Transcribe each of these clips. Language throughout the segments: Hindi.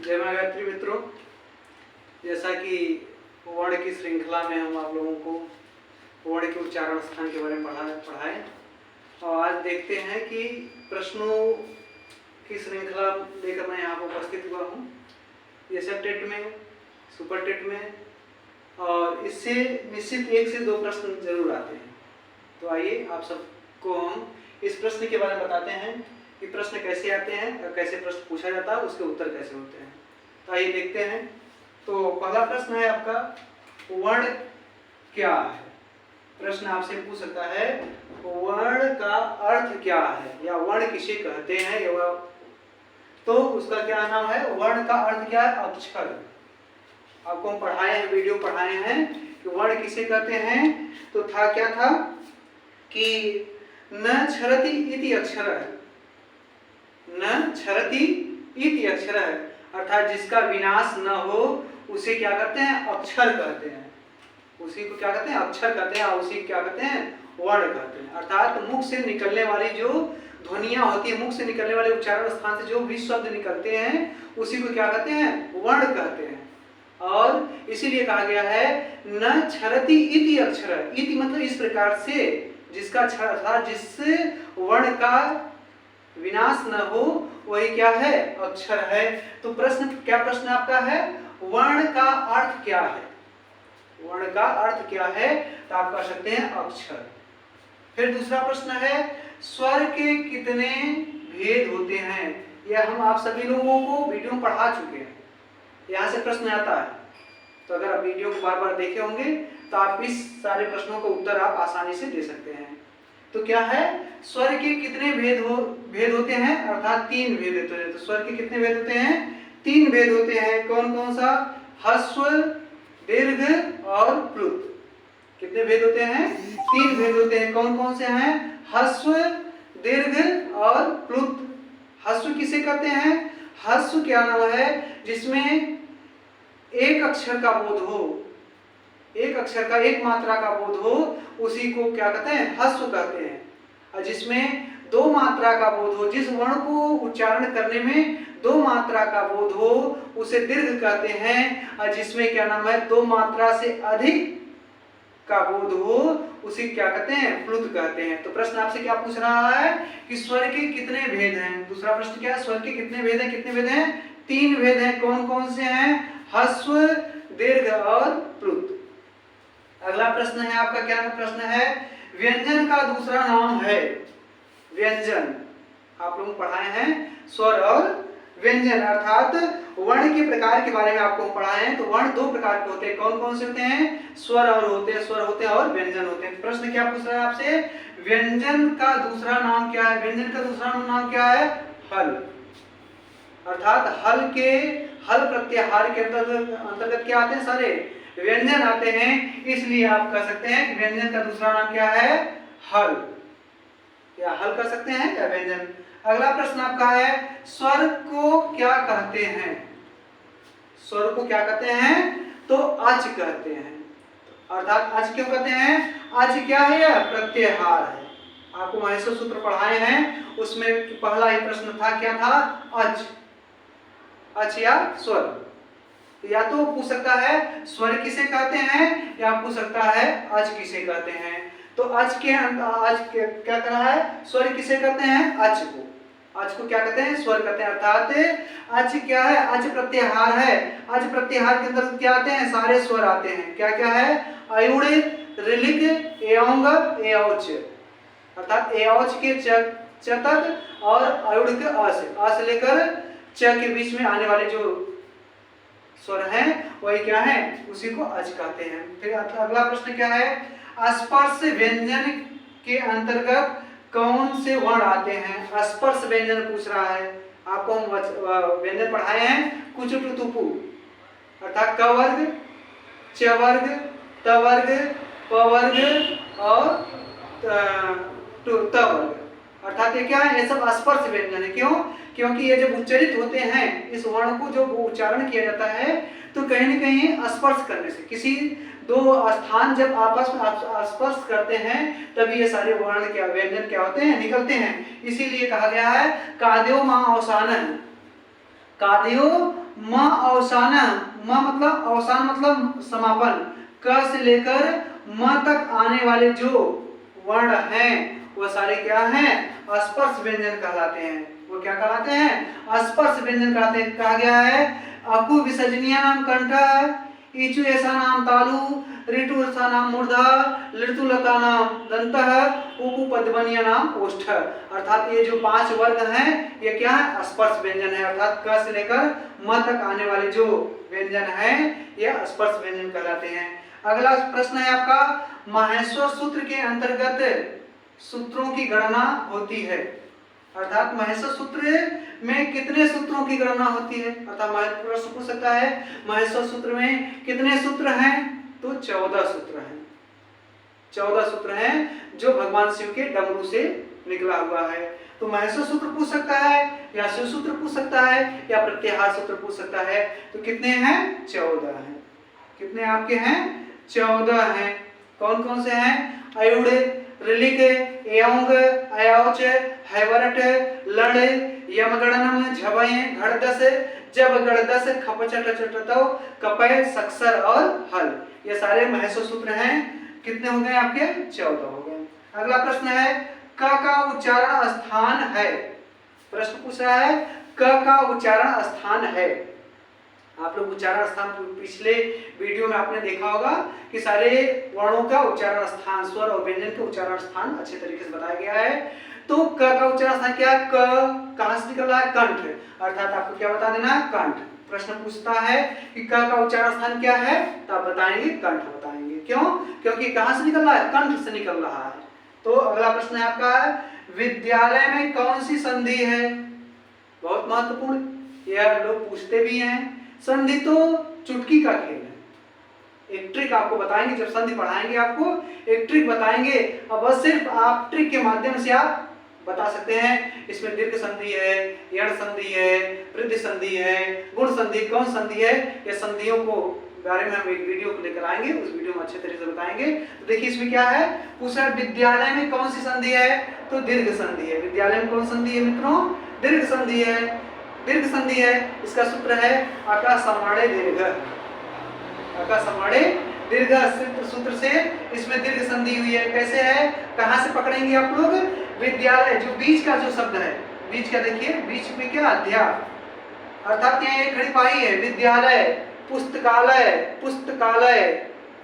जय मां गायत्री मित्रों, जैसा कि वर्ण की श्रृंखला में हम आप लोगों को वर्ण के उच्चारण स्थान के बारे में पढ़ाए और आज देखते हैं कि प्रश्नों की श्रृंखला लेकर मैं यहाँ पर उपस्थित हुआ हूँ। ये सब टेट में, सुपर टेट में, और इससे निश्चित 1 से 2 प्रश्न जरूर आते हैं। तो आइए आप सबको हम इस प्रश्न के बारे में बताते हैं कि प्रश्न कैसे आते हैं और कैसे प्रश्न पूछा जाता है, उसके उत्तर कैसे होते हैं। तो आइए देखते हैं। तो पहला प्रश्न है आपका, वर्ण क्या है। प्रश्न आपसे पूछ सकता है वर्ण का अर्थ क्या है या वर्ण किसे कहते हैं, या तो उसका क्या नाम है। वर्ण का अर्थ क्या है? अक्षर। आपको हम पढ़ाए हैं, वीडियो पढ़ाए हैं कि वर्ण किसे कहते हैं। तो था क्या था कि न क्षरति इति अक्षर है, न क्षरति इति अक्षर है, अर्थात जिसका विनाश न हो उसे क्या कहते हैं? अक्षर कहते हैं। उसी को क्या कहते हैं? अक्षर कहते हैं। और उसी को क्या कहते हैं? वर्ण कहते हैं। अर्थात मुख से निकलने वाली जो ध्वनियां होती है, मुख से निकलने वाले उच्चारण स्थान से जो भी शब्द निकलते हैं उसी को क्या कहते हैं? वर्ण कहते हैं। और इसीलिए कहा गया है न क्षरति इति अक्षर। इति मतलब इस प्रकार से, जिसका क्षर था, जिससे वर्ण का विनाश न हो, वही क्या है? अक्षर है। तो प्रश्न क्या, प्रश्न आपका है वर्ण का अर्थ क्या है। वर्ण का अर्थ क्या है? तो आप कह सकते हैं अक्षर। फिर दूसरा प्रश्न है स्वर के कितने भेद होते हैं। यह हम आप सभी लोगों को वीडियो में पढ़ा चुके हैं, यहाँ से प्रश्न आता है। तो अगर आप वीडियो को बार बार देखे होंगे तो आप इस सारे प्रश्नों का उत्तर आप आसानी से दे सकते हैं। तो क्या है? स्वर के कितने भेद होते हैं, अर्थात 3 भेद होते हैं। तो स्वर के कितने भेद होते हैं? 3 भेद होते हैं। कौन कौन सा? ह्रस्व, दीर्घ और प्लुत। कितने भेद होते हैं? 3 भेद होते हैं। कौन कौन से हैं? ह्रस्व, दीर्घ और प्लुत। ह्रस्व किसे कहते हैं? ह्रस्व क्या नाम है? जिसमें एक अक्षर का बोध हो, एक अक्षर का, एक मात्रा का बोध हो, उसी को क्या कहते हैं? ह्रस्व कहते हैं। और जिसमें 2 मात्रा का बोध हो, जिस वर्ण को उच्चारण करने में 2 मात्रा का बोध हो, उसे दीर्घ कहते हैं। और जिसमें क्या नाम है? 2 मात्रा से अधिक का बोध हो, उसे क्या कहते हैं? प्लुत कहते हैं। तो प्रश्न आपसे क्या पूछ रहा है कि स्वर के कितने भेद हैं। दूसरा प्रश्न क्या है? स्वर के कितने भेद हैं? कितने भेद हैं? 3 भेद हैं। कौन कौन से हैं? ह्रस्व, दीर्घ और प्लुत। अगला प्रश्न है आपका, क्या प्रश्न है? व्यंजन का दूसरा नाम है। व्यंजन आप लोग पढ़ाए हैं, स्वर और व्यंजन, अर्थात वर्ण के प्रकार के बारे में आपको पढ़ाए हैं। तो वर्ण 2 प्रकार के होते हैं। कौन कौन से होते हैं? स्वर और होते हैं, स्वर होते हैं और व्यंजन होते हैं। प्रश्न क्या पूछ रहा है आपसे? व्यंजन का दूसरा नाम क्या है। व्यंजन का दूसरा नाम क्या है? हल। अर्थात हल प्रत्याहार के अंतर्गत क्या आते हैं? सारे व्यंजन आते हैं। इसलिए आप कह सकते हैं कि व्यंजन का दूसरा नाम क्या है? हल। या हल कर सकते हैं या व्यंजन। अगला प्रश्न आपका है स्वर को क्या कहते हैं। स्वर को क्या कहते हैं? तो अच कहते हैं। अर्थात अच क्यों कहते हैं? अच क्या है? प्रत्याहार है। आपको माहेश्वर सूत्र पढ़ाए हैं, उसमें पहला ही प्रश्न था, क्या था? अच। अच या स्वर। या तो पूछ सकता है स्वर किसे कहते हैं, या पूछ सकता है अच किसे कहते हैं। तो अच क्या कर रहा है? स्वर किसे कहते हैं? अच को। अच को क्या कहते हैं? स्वर कहते हैं। अर्थात अच क्या है? अच प्रत्याहार है। अच प्रत्याहार के अंदर क्या आते हैं? सारे स्वर आते हैं। क्या क्या है? अयुड़, ऋलिक, एऔंग, एऔच। अर्थात एऔच के चतक और अयुड़ के अ से लेकर च के बीच में आने वाले जो स्वर हैं वही क्या है? उसी को अच कहते हैं। फिर अगला प्रश्न क्या है? स्पर्श व्यंजन के अंतर्गत कौन से वर्ण आते हैं। स्पर्श व्यंजन पूछ रहा है। आपको हम व्यंजन पढ़ाए हैं कुछ टुतुपु, अर्थात क वर्ग, च वर्ग, त वर्ग, प वर्ग और त वर्ग। अर्थात ये क्या है? ये सब स्पर्श व्यंजन है। क्यों? क्योंकि ये जब उच्चारित होते हैं, इस वर्ण को जो उच्चारण किया जाता है, तो कहीं न कहीं स्पर्श करने से, किसी 2 स्थान जब आपस में स्पर्श करते हैं, तभी ये सारे वर्ण क्या, व्यंजन क्या होते हैं? निकलते हैं। इसीलिए कहा गया है काद्यो मां अवसानन। काद्यो म अवसान, म मतलब अवसान मतलब समापन, क से लेकर म तक आने वाले जो वर्ण हैं वो सारे क्या हैं, स्पर्श व्यंजन कहलाते हैं। वो क्या कहलाते हैं, स्पर्श व्यंजन कहलाते हैं। कहा गया है अकु विसर्जनीय नाम कंठ, ईचु ऐसा नाम तालु, ऋतु ऐसा नाम मूर्धा, ऋतु लता नाम दंतः, उपु पद्मनीय नाम ओष्ठ। अर्थात ये जो 5 वर्ग हैं ये क्या है, स्पर्श व्यंजन है। अर्थात क से लेकर म तक आने वाले जो व्यंजन हैं ये स्पर्श व्यंजन कहलाते हैं। अगला प्रश्न है आपका, माहेश्वर सूत्र के अंतर्गत सूत्रों की गणना होती है। अर्थात माहेश्वर सूत्र में कितने सूत्रों की गणना होती है। अर्थात प्रश्न पूछ सकता है माहेश्वर सूत्र में कितने सूत्र हैं, तो 14 सूत्र हैं। 14 सूत्र हैं जो भगवान शिव के डमरू से निकला हुआ है। तो माहेश्वर सूत्र पूछ सकता है, या शिव सूत्र पूछ सकता है, या प्रत्याहार सूत्र पूछ सकता है। तो कितने हैं, 14 हैं। कितने आपके हैं, 14 हैं। कौन कौन से हैं, अयुड़, ऋलिक, एओंग, अयौच, हैवरट, लड़, यमगणनम, झवय, घड़दस, जब गणदस, खपचट चटतौ, कपय, सक्सर और हल। ये सारे माहेश्वर सूत्र हैं। कितने हो गए आपके, 14 हो गए। अगला प्रश्न है, क का उच्चारण स्थान है। प्रश्न पूछ रहा है क का उच्चारण स्थान है। आप लोग उच्चारण स्थान पिछले वीडियो में आपने देखा होगा कि सारे वर्णों का उच्चारण स्थान, स्वर और व्यंजन के उच्चारण स्थान अच्छे तरीके से बताया गया है। तो क का उच्चारण स्थान क्या है, क कहां से निकल रहा है, कंठ। अर्थात आपको क्या बता देना है, कंठ। प्रश्न पूछता है कि क का उच्चारण स्थान क्या है, तो आप बताएंगे कंठ बताएंगे। क्यों, क्योंकि कहां से निकल रहा है, कंठ से निकल रहा है। तो अगला प्रश्न है आपका, विद्यालय में कौन सी संधि है। बहुत महत्वपूर्ण, यह लोग पूछते भी हैं। संधि तो चुटकी का खेल है। एक ट्रिक आपको बताएंगे, जब संधि पढ़ाएंगे आपको एक ट्रिक बताएंगे, और बस सिर्फ आप ट्रिक के माध्यम से आप बता सकते हैं इसमें दीर्घ संधि है, यण संधि है, वृद्धि संधि है, गुण संधि, कौन संधि है। ये संधियों को बारे में हम एक वीडियो को लेकर आएंगे, उस वीडियो में अच्छे तरीके से बताएंगे। तो देखिए इसमें क्या है, पूछा विद्यालय में कौन सी संधि है, तो दीर्घ संधि है। विद्यालय में कौन संधि है मित्रों, दीर्घ संधि है। दीर्घ संधि है, इसका सूत्र है आकाशमाणे दीर्घ। आकाशमाणे दीर्घ सूत्र से इसमें दीर्घ संधि हुई है। कैसे है, कहां से पकड़ेंगे आप लोग, विद्यालय जो बीच का जो शब्द है, बीच का देखिए, बीच में क्या अध्याय, अर्थात यहाँ एक खड़ी पाई है, विद्यालय, पुस्तकालय, पुस्तकालय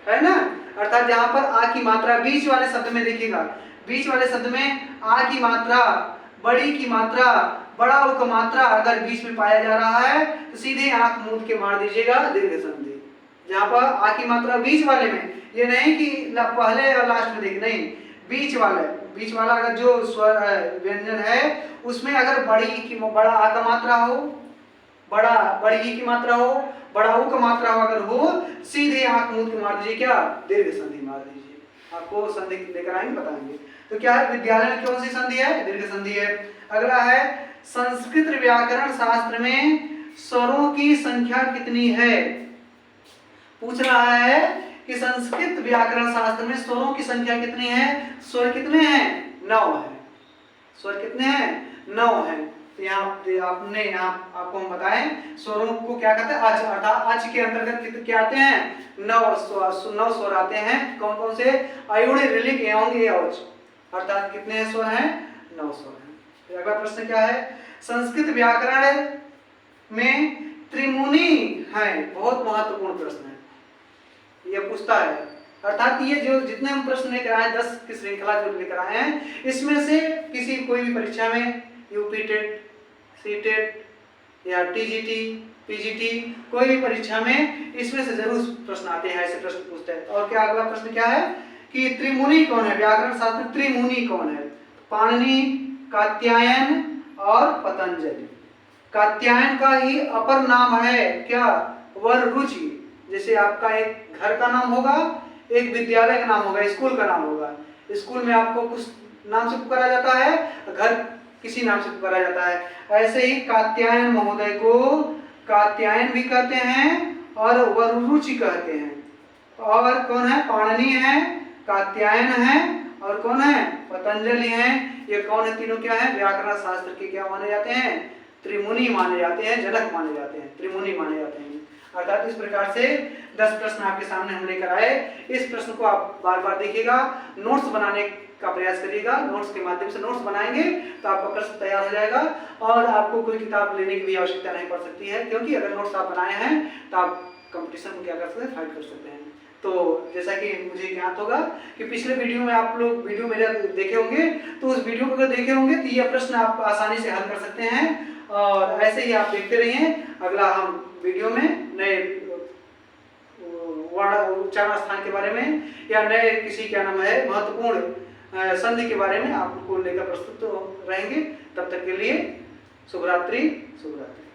है ना। अर्थात जहां पर आ की मात्रा बीच वाले शब्द में देखिएगा, बीच वाले शब्द में आ की मात्रा, बड़ी की मात्रा, बड़ा उ का मात्रा अगर बीच में पाया जा रहा है तो सीधे आंख मूंद के मार दीजिएगा दीर्घ संधि। जहां पर आ की मात्रा बीच वाले में, ये नहीं कि पहले और लास्ट में देख, नहीं, बीच वाला अगर जो स्वर व्यंजन है उसमें अगर बड़ा आ का मात्रा हो, बड़ी ई की मात्रा हो, बड़ा उ का मात्रा अगर हो, सीधे आंख मूंद के मार दीजिए, क्या, दीर्घ संधि मार दीजिए। आपको संधि लेकर आएंगे बताएंगे। तो क्या है, विद्यालय में कौन सी संधि है, दीर्घ संधि है। अगला है, संस्कृत व्याकरण शास्त्र में स्वरों की संख्या कितनी है। पूछ रहा है कि संस्कृत व्याकरण शास्त्र में स्वरों की संख्या कितनी है। स्वर कितने हैं, 9 है। स्वर कितने हैं, 9 है। तो यहाँ आपको हम बताएं स्वरों को क्या कहते हैं, अच। अर्थात अच के अंतर्गत क्या आते हैं, 9 स्वर आते हैं। कौन कौन से, अयुड़, ऋलिक, एओंग, औच। अर्थात कितने स्वर हैं, 9 स्वर हैं। तो अगला प्रश्न क्या है, संस्कृत व्याकरण में त्रिमुनि है। बहुत महत्वपूर्ण प्रश्न है, यह पूछता है। अर्थात ये जो जितने हम प्रश्न लेकर आए, 10 की श्रृंखला जो लेकर आए हैं, इसमें से किसी कोई भी परीक्षा में, यूपी टेट, सी टेट या टीजीटी, पीजीटी, कोई भी परीक्षा में इसमें से जरूर प्रश्न आते हैं, ऐसे प्रश्न पूछते हैं। और क्या अगला प्रश्न क्या है कि त्रिमुनि कौन है, व्याकरण शास्त्र में त्रिमुनि कौन है। पाणिनि, कात्यायन और पतंजलि। कात्यायन का ही अपर नाम है क्या, वररुचि। जैसे आपका एक घर का नाम होगा, एक विद्यालय का नाम होगा, स्कूल का नाम होगा। स्कूल में आपको कुछ नाम से पुकारा जाता है, घर किसी नाम से पुकारा जाता है। ऐसे ही कात्यायन महोदय को कात्यायन भी कहते हैं और वररुचि कहते हैं। और कौन है, पाणिनि है, कात्यायन है और कौन है, पतंजलि है। ये कौन है, तीनों क्या है, व्याकरण शास्त्र के क्या माने जाते हैं, त्रिमुनि माने जाते हैं, जनक माने जाते हैं, त्रिमुनि माने जाते हैं। अर्थात इस प्रकार से 10 प्रश्न आपके सामने हम लेकर आए। इस प्रश्न को आप बार बार देखिएगा, नोट्स बनाने का प्रयास करिएगा। नोट्स के माध्यम से नोट्स बनाएंगे तो आपका प्रश्न तैयार हो जाएगा और आपको कोई किताब लेने की भी आवश्यकता नहीं पड़ सकती है, क्योंकि अगर नोट्स आप बनाए हैं तो आप कंपटीशन में क्या कर सकते हैं, फाइट कर सकते हैं। तो जैसा कि मुझे ज्ञात होगा कि पिछले वीडियो में आप लोग वीडियो मेरे देखे होंगे, तो उस वीडियो को अगर देखे होंगे तो यह प्रश्न आप आसानी से हल कर सकते हैं। और ऐसे ही आप देखते रहिए। अगला हम वीडियो में नए वर्ण उच्चारण स्थान के बारे में या नए किसी क्या नाम है महत्वपूर्ण संधि के बारे में आपको लेकर प्रस्तुत रहेंगे। तब तक के लिए शुभ रात्रि। शुभ रात्रि।